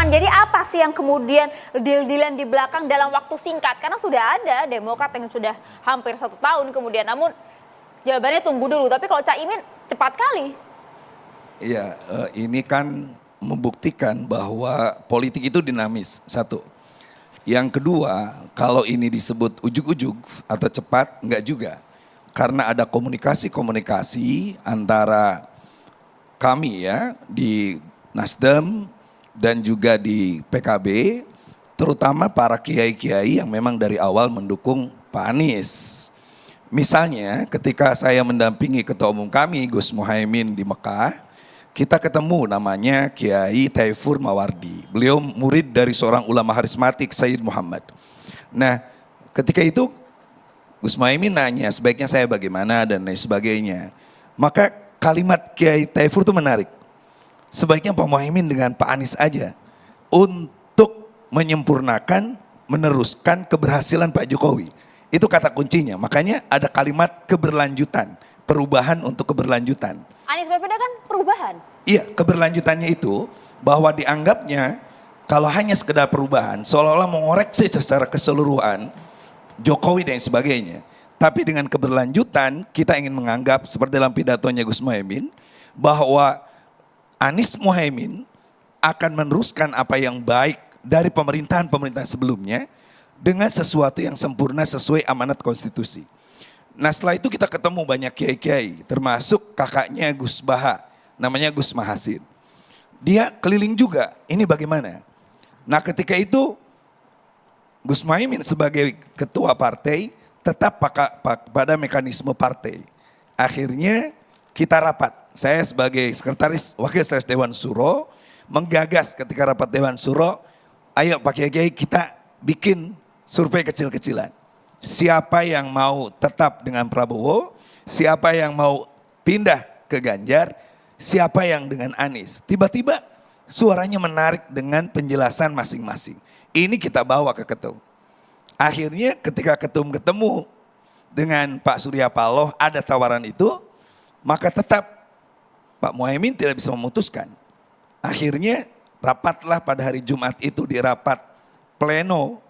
Bang, jadi apa sih yang kemudian deal-dealan di belakang dalam waktu singkat? Karena sudah ada Demokrat yang sudah hampir 1 tahun kemudian, namun jawabannya tunggu dulu. Tapi kalau Caimin cepat kali. Iya, ini kan membuktikan bahwa politik itu dinamis, satu. Yang kedua, kalau ini disebut ujug-ujug atau cepat, enggak juga. Karena ada komunikasi-komunikasi antara kami ya di Nasdem dan juga di PKB, terutama para kiai-kiai yang memang dari awal mendukung Pak Anies. Misalnya ketika saya mendampingi ketua umum kami Gus Muhaimin di Mekah, kita ketemu namanya Kiai Taifur Mawardi. Beliau murid dari seorang ulama harismatik Sayyid Muhammad. Nah ketika itu Gus Muhaimin nanya sebaiknya saya bagaimana dan lain sebagainya. Maka kalimat Kiai Taifur itu menarik. Sebaiknya Pak Muhaimin dengan Pak Anies aja untuk menyempurnakan, meneruskan keberhasilan Pak Jokowi. Itu kata kuncinya. Makanya ada kalimat keberlanjutan, perubahan untuk keberlanjutan. Anies BPD kan perubahan. Iya, keberlanjutannya itu bahwa dianggapnya kalau hanya sekedar perubahan, seolah-olah mengoreksi secara keseluruhan Jokowi dan sebagainya. Tapi dengan keberlanjutan kita ingin menganggap seperti dalam pidatonya Gus Muhaimin bahwa Anies Muhaimin akan meneruskan apa yang baik dari pemerintahan-pemerintahan sebelumnya dengan sesuatu yang sempurna sesuai amanat konstitusi. Nah setelah itu kita ketemu banyak kiai-kiai termasuk kakaknya Gus Baha namanya Gus Mahasin. Dia keliling juga, ini bagaimana? Nah ketika itu Gus Muhaimin sebagai ketua partai tetap pada mekanisme partai. Akhirnya kita rapat. Saya sebagai sekretaris wakil sekretaris Dewan Suro menggagas ketika rapat Dewan Suro, ayo Pak Kiai kita bikin survei kecil-kecilan. Siapa yang mau tetap dengan Prabowo, siapa yang mau pindah ke Ganjar, siapa yang dengan Anies. Tiba-tiba suaranya menarik dengan penjelasan masing-masing. Ini kita bawa ke ketum. Akhirnya ketika ketum ketemu dengan Pak Surya Paloh ada tawaran itu, maka tetap Pak Muhaimin tidak bisa memutuskan. Akhirnya rapatlah pada hari Jumat itu di rapat pleno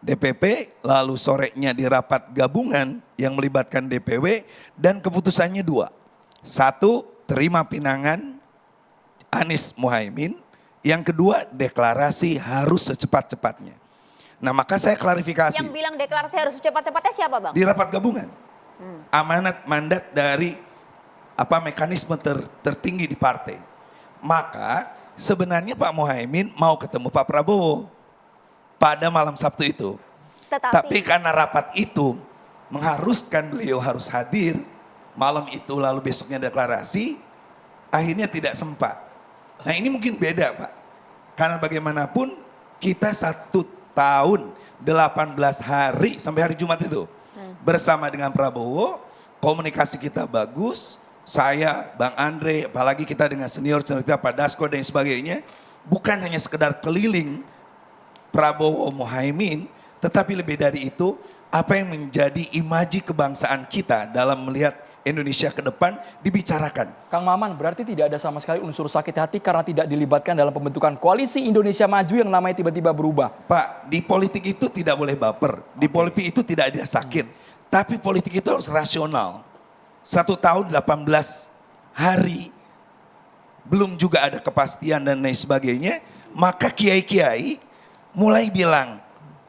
DPP, lalu sorenya di rapat gabungan yang melibatkan DPW dan keputusannya 2. 1, terima pinangan Anies Muhaimin. Yang kedua, deklarasi harus secepat-cepatnya. Nah maka saya klarifikasi. Yang bilang deklarasi harus secepat-cepatnya siapa Bang? Di rapat gabungan. Amanat mandat dari mekanisme tertinggi di partai. Maka sebenarnya Pak Muhaimin mau ketemu Pak Prabowo pada malam Sabtu itu. Tapi karena rapat itu mengharuskan beliau harus hadir malam itu lalu besoknya deklarasi, akhirnya tidak sempat. Nah ini mungkin beda Pak. Karena bagaimanapun kita 1 tahun 18 hari sampai hari Jumat itu bersama dengan Prabowo, komunikasi kita bagus. Saya, Bang Andre, apalagi kita dengan senior kita Pak Dasko dan sebagainya, bukan hanya sekedar keliling Prabowo Muhaimin, tetapi lebih dari itu apa yang menjadi imaji kebangsaan kita dalam melihat Indonesia ke depan dibicarakan. Kang Maman, berarti tidak ada sama sekali unsur sakit hati karena tidak dilibatkan dalam pembentukan koalisi Indonesia Maju yang namanya tiba-tiba berubah. Pak, di politik itu tidak boleh baper, di politik itu tidak ada sakit, tapi politik itu harus rasional. 1 tahun 18 hari, belum juga ada kepastian dan lain sebagainya, maka kiai-kiai mulai bilang,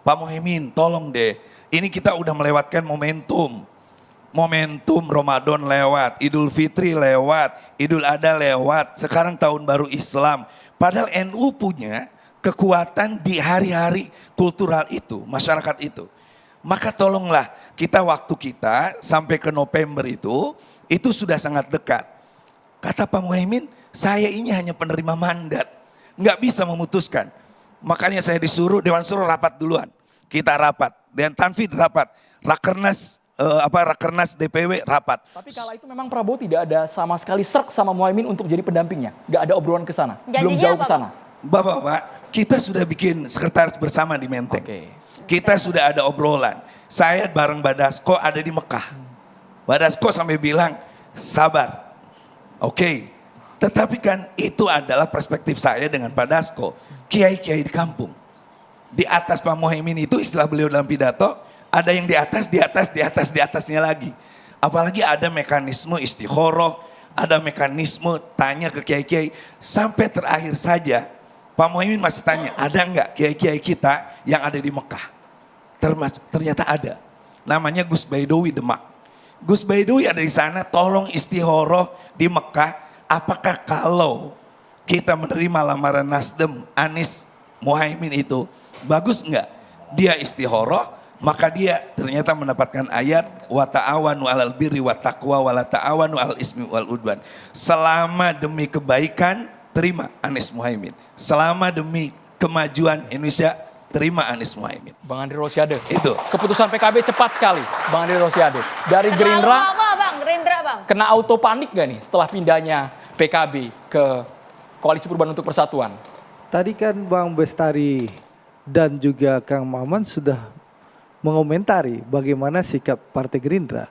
Pak Muhaimin tolong deh, ini kita udah melewatkan momentum. Momentum Ramadan lewat, Idul Fitri lewat, Idul Adha lewat, sekarang tahun baru Islam. Padahal NU punya kekuatan di hari-hari kultural itu, masyarakat itu. Maka tolonglah waktu kita sampai ke November itu sudah sangat dekat. Kata Pak Muhaimin, saya ini hanya penerima mandat, nggak bisa memutuskan. Makanya saya disuruh Dewan Suro rapat duluan. Kita rapat, dan Tanfid rapat, Rakernas DPW rapat. Tapi kala itu memang Prabowo tidak ada sama sekali serk sama Muhaimin untuk jadi pendampingnya. Nggak ada obrolan ke sana, belum jauh ke sana. Bapak-bapak, kita sudah bikin sekretaris bersama di Menteng. Kita sudah ada obrolan. Saya bareng Badasko ada di Mekah. Badasko sampai bilang, sabar. Oke. Tetapi kan itu adalah perspektif saya dengan Badasko. kiai-kiai di kampung. Di atas Pak Muhaimin itu istilah beliau dalam pidato, ada yang di atas, di atas, di atas, di atasnya lagi. Apalagi ada mekanisme istikharah, ada mekanisme tanya ke kiai-kiai. Sampai terakhir saja, Pak Muhaimin masih tanya, ada enggak kiai-kiai kita yang ada di Mekah? Ternyata ada. Namanya Gus Baidowi Demak. Gus Baidowi ada di sana, tolong istikharah di Mekah. Apakah kalau kita menerima lamaran Nasdem, Anies, Muhaimin itu, bagus enggak? Dia istikharah, maka dia ternyata mendapatkan ayat wa ta'awanu 'alal birri wat taqwa wa la ta'awanu 'alal ismi wal udwan. Selama demi kebaikan, terima Anies Muhaimin. Selama demi kemajuan Indonesia, terima Anies Muhaimin. Bang Andri Rosiade. Itu. Keputusan PKB cepat sekali, Bang Andri Rosiade. Dari Gerindra, Apa Bang? Gerindra Bang? kena auto panik gak nih setelah pindahnya PKB ke Koalisi Perubahan untuk Persatuan? Tadi kan Bang Bestari dan juga Kang Maman sudah mengomentari bagaimana sikap Partai Gerindra.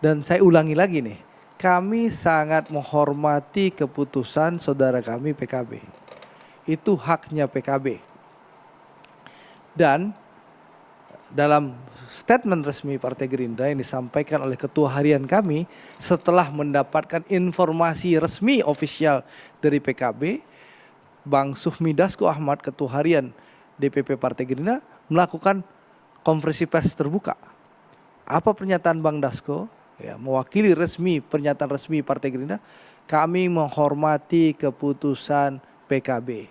Dan saya ulangi lagi nih, kami sangat menghormati keputusan saudara kami PKB. Itu haknya PKB. Dan dalam statement resmi Partai Gerindra yang disampaikan oleh Ketua Harian kami setelah mendapatkan informasi resmi ofisial dari PKB, Bang Sufmi Dasko Ahmad, Ketua Harian DPP Partai Gerindra, melakukan konferensi pers terbuka. Apa pernyataan Bang Dasko? Ya, mewakili pernyataan resmi Partai Gerindra, kami menghormati keputusan PKB.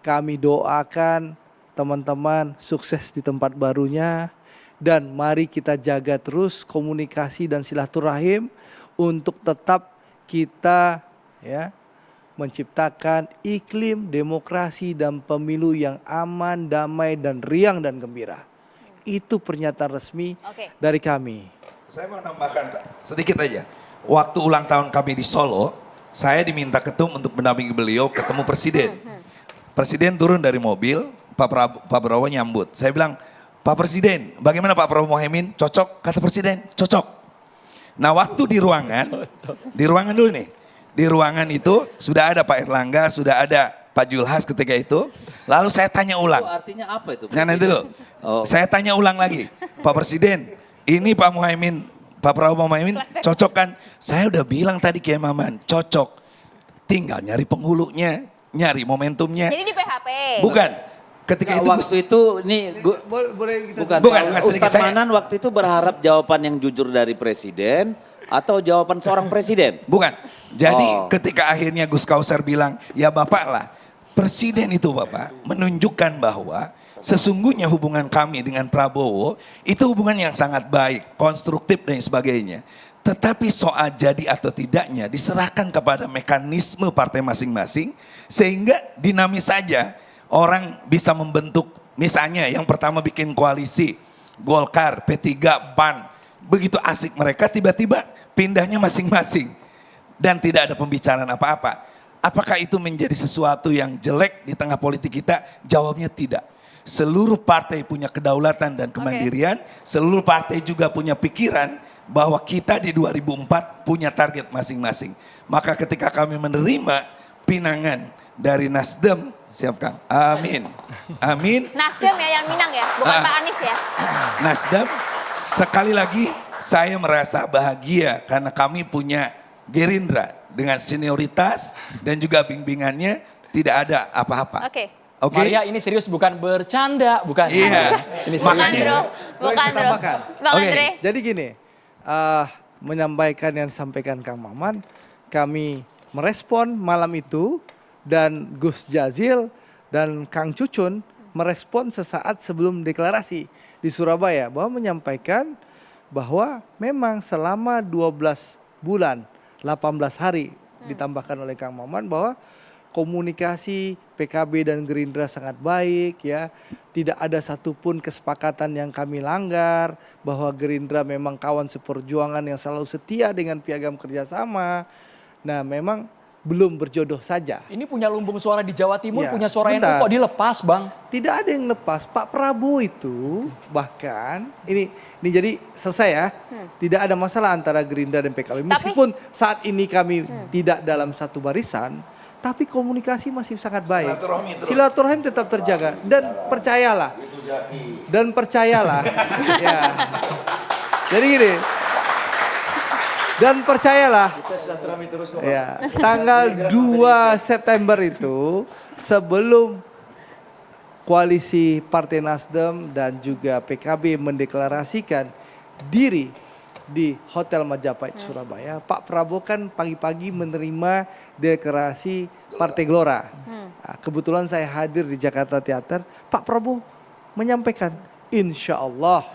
Kami doakan teman-teman sukses di tempat barunya, dan mari kita jaga terus komunikasi dan silaturahim untuk tetap kita menciptakan iklim demokrasi dan pemilu yang aman, damai, dan riang dan gembira. Itu pernyataan resmi dari kami. Saya mau nambahkan Pak, sedikit aja. Waktu ulang tahun kami di Solo, saya diminta ketum untuk mendampingi beliau ketemu presiden. Presiden turun dari mobil, Pak Prabowo nyambut. Saya bilang, Pak Presiden, bagaimana Pak Prabowo Muhaimin? Cocok, kata Presiden, cocok. Nah waktu di ruangan dulu nih. Di ruangan itu sudah ada Pak Erlangga, sudah ada Pak Julhas ketika itu. Lalu saya tanya ulang. Itu artinya apa itu? Nah nanti dulu, saya tanya ulang lagi. Pak Presiden, ini Pak Muhaimin, Pak Prabowo Muhaimin cocok kan? Saya udah bilang tadi Kiai Maman, cocok. Tinggal nyari penghulunya, nyari momentumnya. Jadi di PHP? Bukan. Ketika itu waktu itu ini Boleh kita bukan, Ustadz Manan waktu itu berharap jawaban yang jujur dari presiden atau jawaban seorang presiden? Bukan. Jadi ketika akhirnya Gus Kausar bilang, ya Bapak lah, presiden itu Bapak menunjukkan bahwa sesungguhnya hubungan kami dengan Prabowo itu hubungan yang sangat baik, konstruktif dan sebagainya. Tetapi soal jadi atau tidaknya diserahkan kepada mekanisme partai masing-masing sehingga dinamis saja orang bisa membentuk, misalnya yang pertama bikin koalisi, Golkar, P3, PAN, begitu asik mereka tiba-tiba pindahnya masing-masing dan tidak ada pembicaraan apa-apa. Apakah itu menjadi sesuatu yang jelek di tengah politik kita? Jawabnya tidak. Seluruh partai punya kedaulatan dan kemandirian, seluruh partai juga punya pikiran bahwa kita di 2004 punya target masing-masing. Maka ketika kami menerima pinangan dari Nasdem, siap Kang, amin, amin. Nasdem ya yang minang ya, bukan Pak Anies ya. Nasdem, sekali lagi saya merasa bahagia karena kami punya Gerindra dengan senioritas dan juga bimbingannya tidak ada apa-apa. Oke. Oke. Maria ini serius bukan bercanda, bukan? Iya. Ini Bang serius. Andro, Boleh bukan kita Andro. tambahkan? Bang Oke. Andre. Jadi gini, menyampaikan yang disampaikan Kang Maman, kami merespon malam itu, dan Gus Jazil dan Kang Cucun merespon sesaat sebelum deklarasi di Surabaya, bahwa menyampaikan bahwa memang selama 12 bulan, 18 hari ditambahkan oleh Kang Maman, bahwa komunikasi PKB dan Gerindra sangat baik ya. Tidak ada satupun kesepakatan yang kami langgar, bahwa Gerindra memang kawan seperjuangan yang selalu setia dengan piagam kerjasama. Nah memang belum berjodoh saja. Ini punya lumbung suara di Jawa Timur, Ya, punya suara sebentar. NU kok dilepas Bang? Tidak ada yang lepas. Pak Prabowo itu bahkan ini jadi selesai ya. Tidak ada masalah antara Gerindra dan PKB. Meskipun saat ini kami tidak dalam satu barisan, tapi komunikasi masih sangat baik. Silaturahmi terus. Silaturahim tetap terjaga dan percayalah, ya. Jadi gini. Dan percayalah, ya, tanggal 2 September itu sebelum koalisi Partai Nasdem dan juga PKB mendeklarasikan diri di Hotel Majapahit Surabaya, Pak Prabowo kan pagi-pagi menerima deklarasi Partai Gelora. Nah, kebetulan saya hadir di Jakarta Theater, Pak Prabowo menyampaikan, insya Allah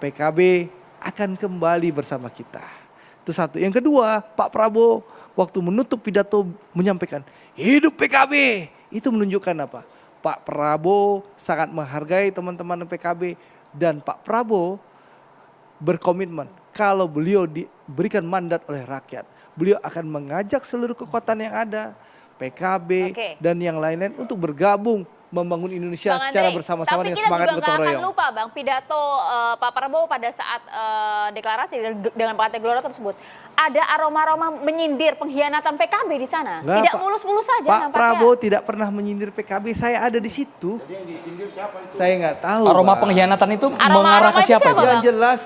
PKB akan kembali bersama kita. Itu satu. Yang kedua, Pak Prabowo waktu menutup pidato menyampaikan, hidup PKB. Itu menunjukkan apa? Pak Prabowo sangat menghargai teman-teman PKB dan Pak Prabowo berkomitmen kalau beliau diberikan mandat oleh rakyat, beliau akan mengajak seluruh kekuatan yang ada, PKB dan yang lain-lain untuk bergabung membangun Indonesia Bang secara Andre, bersama-sama dengan tapi semangat kita juga gotong nggak royong. akan lupa Bang, pidato Pak Prabowo pada saat deklarasi dengan Partai Gelora tersebut. Ada aroma-aroma menyindir pengkhianatan PKB di sana. Nggak, Tidak Pak. mulus-mulus saja Pak nampaknya. Prabowo tidak pernah menyindir PKB, saya ada di situ. Saya nggak tahu. Aroma Pak. pengkhianatan itu Aroma-aroma mengarah ke itu siapa? siapa, Itu? Bang? Yang jelas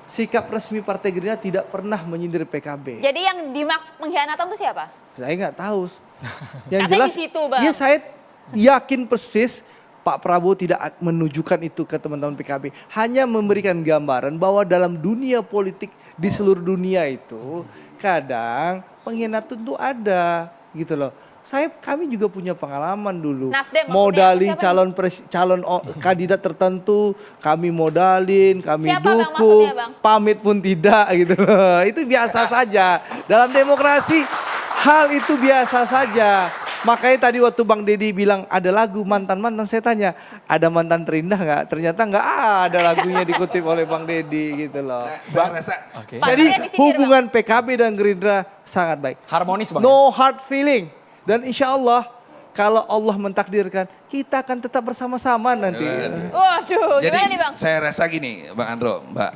sikap resmi Partai Gerindra tidak pernah menyindir PKB. Jadi yang dimaksud pengkhianatan itu siapa? Saya nggak tahu. Yang Katanya jelas, di situ, Bang. ya saya yakin persis Pak Prabowo tidak menunjukkan itu ke teman-teman PKB. Hanya memberikan gambaran bahwa dalam dunia politik di seluruh dunia itu kadang pengkhianatan itu ada gitu loh. Kami juga punya pengalaman dulu. Nasdem maksudnya modalin siapa calon kandidat tertentu, kami modalin, kami Siapa, Bang, dukung, maksudnya, Bang? pamit pun tidak gitu loh. Itu biasa saja. Dalam demokrasi hal itu biasa saja. Makanya tadi waktu Bang Deddy bilang ada lagu mantan-mantan, saya tanya ada mantan terindah nggak? Ternyata nggak ada lagunya dikutip oleh Bang Deddy gitu loh. Saya rasa Oke. Jadi Pak, disindir, hubungan PKB dan Gerindra sangat baik. Harmonis Bang. No hard feeling. Dan insya Allah kalau Allah mentakdirkan kita akan tetap bersama-sama nanti. Waduh, Jadi gimana nih Bang? saya rasa gini Bang Andro, Mbak.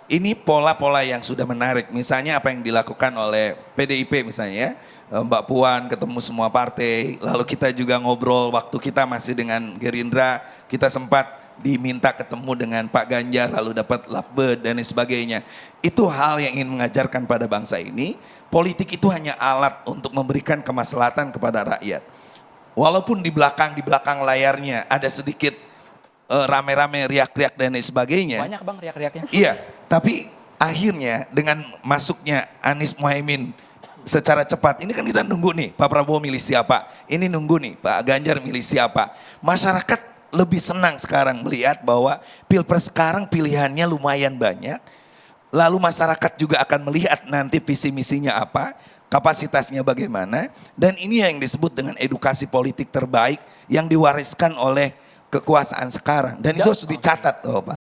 Ini pola-pola yang sudah menarik. Misalnya apa yang dilakukan oleh PDIP misalnya ya. Mbak Puan ketemu semua partai, lalu kita juga ngobrol waktu kita masih dengan Gerindra, kita sempat diminta ketemu dengan Pak Ganjar lalu dapat lovebird dan lain sebagainya. Itu hal yang ingin mengajarkan pada bangsa ini, politik itu hanya alat untuk memberikan kemaslahatan kepada rakyat. Walaupun di belakang layarnya ada sedikit rame-rame riak-riak dan lain sebagainya. Banyak Bang riak-riaknya. Iya, tapi akhirnya dengan masuknya Anies Mohaimin secara cepat, ini kan kita nunggu nih Pak Prabowo milih siapa, ini nunggu nih Pak Ganjar milih siapa. Masyarakat lebih senang sekarang melihat bahwa Pilpres sekarang pilihannya lumayan banyak, lalu masyarakat juga akan melihat nanti visi misinya apa, kapasitasnya bagaimana, dan ini yang disebut dengan edukasi politik terbaik yang diwariskan oleh kekuasaan sekarang, dan itu harus dicatat loh Pak.